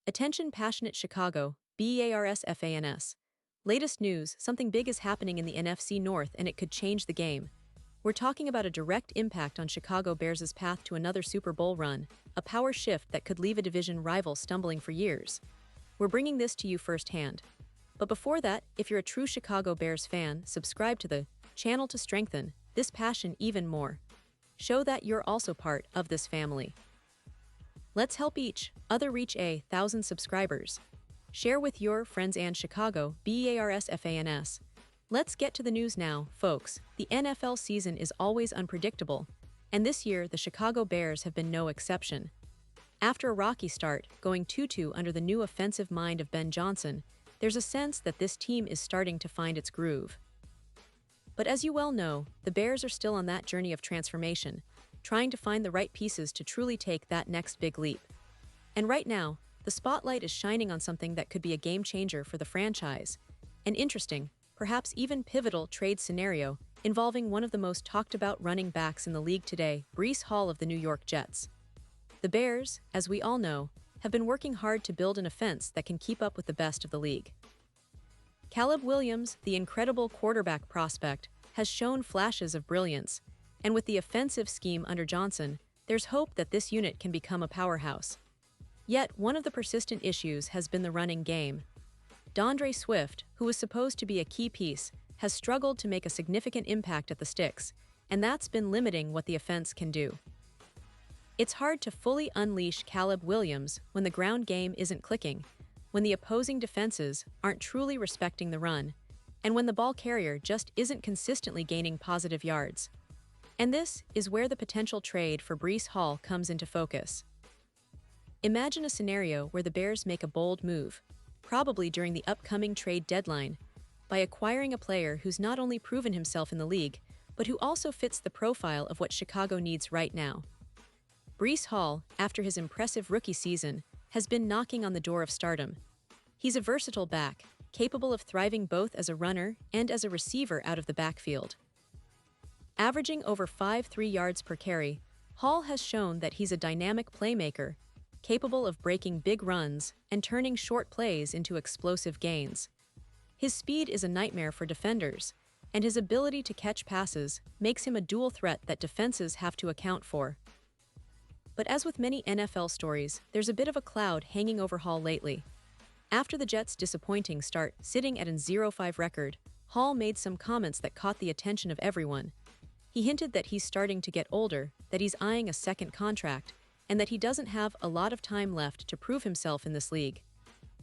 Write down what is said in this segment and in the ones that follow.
Attention passionate Chicago, Bears fans. Latest news, something big is happening in the NFC North and it could change the game. We're talking about a direct impact on Chicago Bears' path to another Super Bowl run, a power shift that could leave a division rival stumbling for years. We're bringing this to you firsthand. But before that, if you're a true Chicago Bears fan, subscribe to the channel to strengthen this passion even more. Show that you're also part of this family. Let's help each other reach 1,000 subscribers. Share with your friends and Chicago Bears fans. Let's get to the news now, folks. The NFL season is always unpredictable, and this year the Chicago Bears have been no exception. After a rocky start, going 2-2 under the new offensive mind of Ben Johnson, there's a sense that this team is starting to find its groove. But as you well know, the Bears are still on that journey of transformation, trying to find the right pieces to truly take that next big leap. And right now, the spotlight is shining on something that could be a game changer for the franchise. An interesting, perhaps even pivotal trade scenario involving one of the most talked about running backs in the league today, Breece Hall of the New York Jets. The Bears, as we all know, have been working hard to build an offense that can keep up with the best of the league. Caleb Williams, the incredible quarterback prospect, has shown flashes of brilliance, and with the offensive scheme under Johnson, there's hope that this unit can become a powerhouse. Yet, one of the persistent issues has been the running game. DeAndre Swift, who was supposed to be a key piece, has struggled to make a significant impact at the sticks, and that's been limiting what the offense can do. It's hard to fully unleash Caleb Williams when the ground game isn't clicking, when the opposing defenses aren't truly respecting the run, and when the ball carrier just isn't consistently gaining positive yards. And this is where the potential trade for Breece Hall comes into focus. Imagine a scenario where the Bears make a bold move, probably during the upcoming trade deadline, by acquiring a player who's not only proven himself in the league, but who also fits the profile of what Chicago needs right now. Breece Hall, after his impressive rookie season, has been knocking on the door of stardom. He's a versatile back, capable of thriving both as a runner and as a receiver out of the backfield. Averaging over 5.3 yards per carry, Hall has shown that he's a dynamic playmaker, capable of breaking big runs and turning short plays into explosive gains. His speed is a nightmare for defenders, and his ability to catch passes makes him a dual threat that defenses have to account for. But as with many NFL stories, there's a bit of a cloud hanging over Hall lately. After the Jets' disappointing start, sitting at an 0-5 record, Hall made some comments that caught the attention of everyone. He hinted that he's starting to get older, that he's eyeing a second contract, and that he doesn't have a lot of time left to prove himself in this league.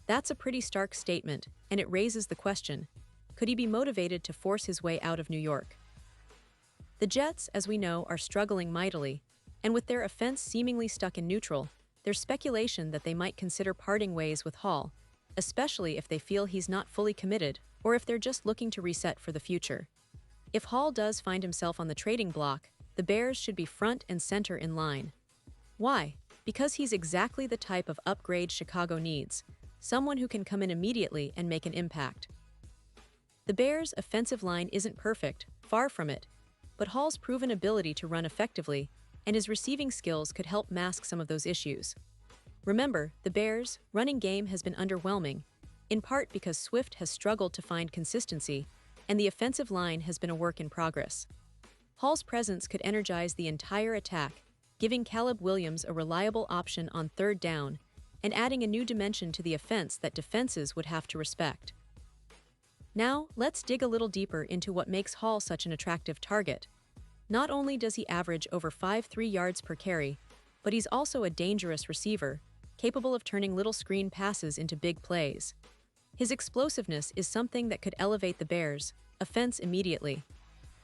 That's a pretty stark statement, and it raises the question, could he be motivated to force his way out of New York? The Jets, as we know, are struggling mightily, and with their offense seemingly stuck in neutral, there's speculation that they might consider parting ways with Hall, especially if they feel he's not fully committed or if they're just looking to reset for the future. If Hall does find himself on the trading block, the Bears should be front and center in line. Why? Because he's exactly the type of upgrade Chicago needs, someone who can come in immediately and make an impact. The Bears' offensive line isn't perfect, far from it, but Hall's proven ability to run effectively and his receiving skills could help mask some of those issues. Remember, the Bears' running game has been underwhelming, in part because Swift has struggled to find consistency, and the offensive line has been a work in progress. Hall's presence could energize the entire attack, giving Caleb Williams a reliable option on third down, and adding a new dimension to the offense that defenses would have to respect. Now, let's dig a little deeper into what makes Hall such an attractive target. Not only does he average over 5.3 yards per carry, but he's also a dangerous receiver, capable of turning little screen passes into big plays. His explosiveness is something that could elevate the Bears' offense immediately.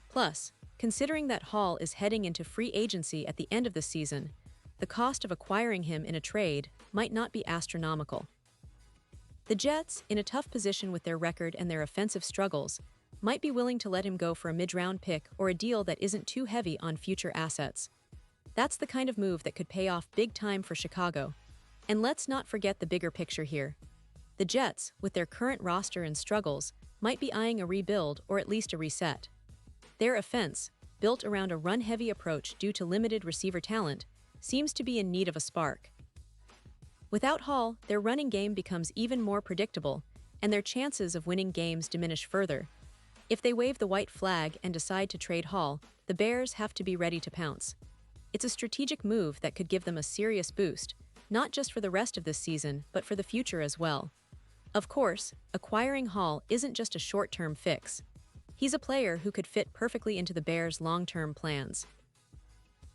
Plus, considering that Hall is heading into free agency at the end of the season, the cost of acquiring him in a trade might not be astronomical. The Jets, in a tough position with their record and their offensive struggles, might be willing to let him go for a mid-round pick or a deal that isn't too heavy on future assets. That's the kind of move that could pay off big time for Chicago. And let's not forget the bigger picture here. The Jets, with their current roster and struggles, might be eyeing a rebuild or at least a reset. Their offense, built around a run-heavy approach due to limited receiver talent, seems to be in need of a spark. Without Hall, their running game becomes even more predictable, and their chances of winning games diminish further. If they wave the white flag and decide to trade Hall, the Bears have to be ready to pounce. It's a strategic move that could give them a serious boost, not just for the rest of this season, but for the future as well. Of course, acquiring Hall isn't just a short-term fix. He's a player who could fit perfectly into the Bears' long-term plans.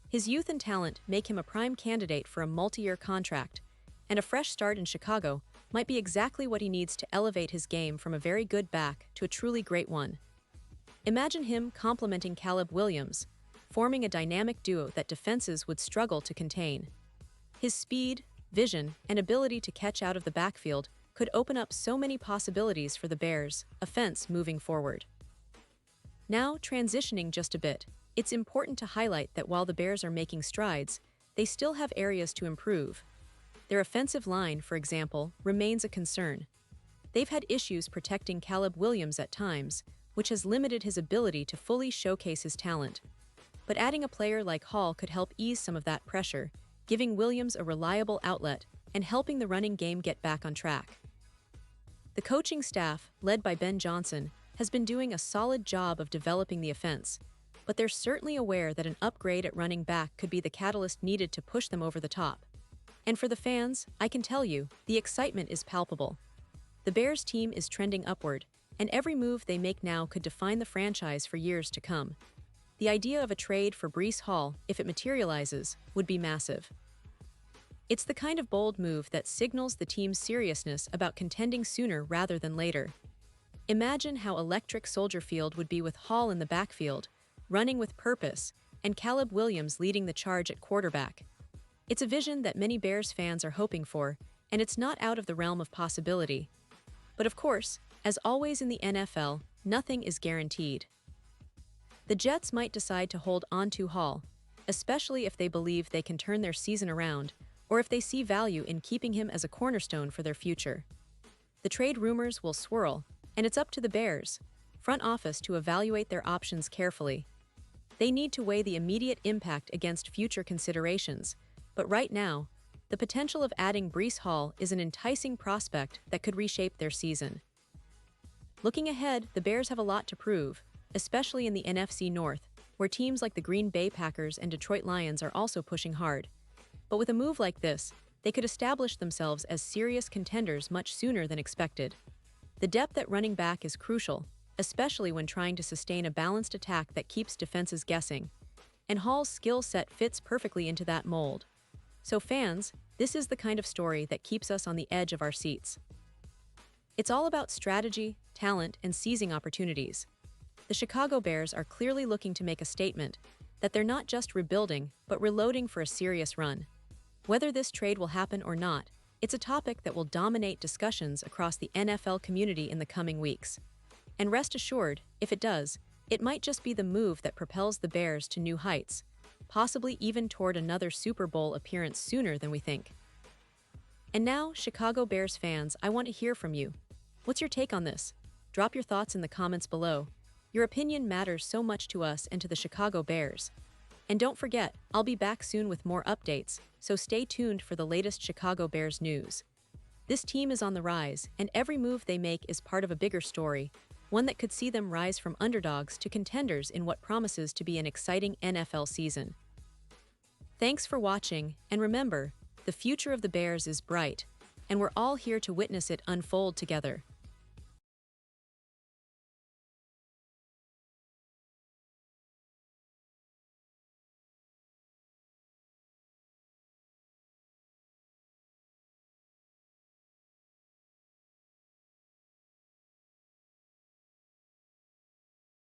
His youth and talent make him a prime candidate for a multi-year contract, and a fresh start in Chicago might be exactly what he needs to elevate his game from a very good back to a truly great one. Imagine him complementing Caleb Williams, forming a dynamic duo that defenses would struggle to contain. His speed, vision, and ability to catch out of the backfield could open up so many possibilities for the Bears' offense moving forward. Now, transitioning just a bit, it's important to highlight that while the Bears are making strides, they still have areas to improve. Their offensive line, for example, remains a concern. They've had issues protecting Caleb Williams at times, which has limited his ability to fully showcase his talent. But adding a player like Hall could help ease some of that pressure, giving Williams a reliable outlet and helping the running game get back on track. The coaching staff, led by Ben Johnson, has been doing a solid job of developing the offense, but they're certainly aware that an upgrade at running back could be the catalyst needed to push them over the top. And for the fans, I can tell you, the excitement is palpable. The Bears team is trending upward, and every move they make now could define the franchise for years to come. The idea of a trade for Breece Hall, if it materializes, would be massive. It's the kind of bold move that signals the team's seriousness about contending sooner rather than later. Imagine how electric Soldier Field would be with Hall in the backfield, running with purpose, and Caleb Williams leading the charge at quarterback. It's a vision that many Bears fans are hoping for, and it's not out of the realm of possibility. But of course, as always in the NFL, nothing is guaranteed. The Jets might decide to hold on to Hall, especially if they believe they can turn their season around, or if they see value in keeping him as a cornerstone for their future. The trade rumors will swirl, and it's up to the Bears' front office to evaluate their options carefully. They need to weigh the immediate impact against future considerations, but right now, the potential of adding Breece Hall is an enticing prospect that could reshape their season. Looking ahead, the Bears have a lot to prove, especially in the NFC North, where teams like the Green Bay Packers and Detroit Lions are also pushing hard. But with a move like this, they could establish themselves as serious contenders much sooner than expected. The depth at running back is crucial, especially when trying to sustain a balanced attack that keeps defenses guessing. And Hall's skill set fits perfectly into that mold. So fans, this is the kind of story that keeps us on the edge of our seats. It's all about strategy, talent, and seizing opportunities. The Chicago Bears are clearly looking to make a statement that they're not just rebuilding, but reloading for a serious run. Whether this trade will happen or not, it's a topic that will dominate discussions across the NFL community in the coming weeks. And rest assured, if it does, it might just be the move that propels the Bears to new heights, possibly even toward another Super Bowl appearance sooner than we think. And now, Chicago Bears fans, I want to hear from you. What's your take on this? Drop your thoughts in the comments below. Your opinion matters so much to us and to the Chicago Bears. And don't forget, I'll be back soon with more updates, so stay tuned for the latest Chicago Bears news. This team is on the rise, and every move they make is part of a bigger story, one that could see them rise from underdogs to contenders in what promises to be an exciting NFL season. Thanks for watching, and remember, the future of the Bears is bright, and we're all here to witness it unfold together.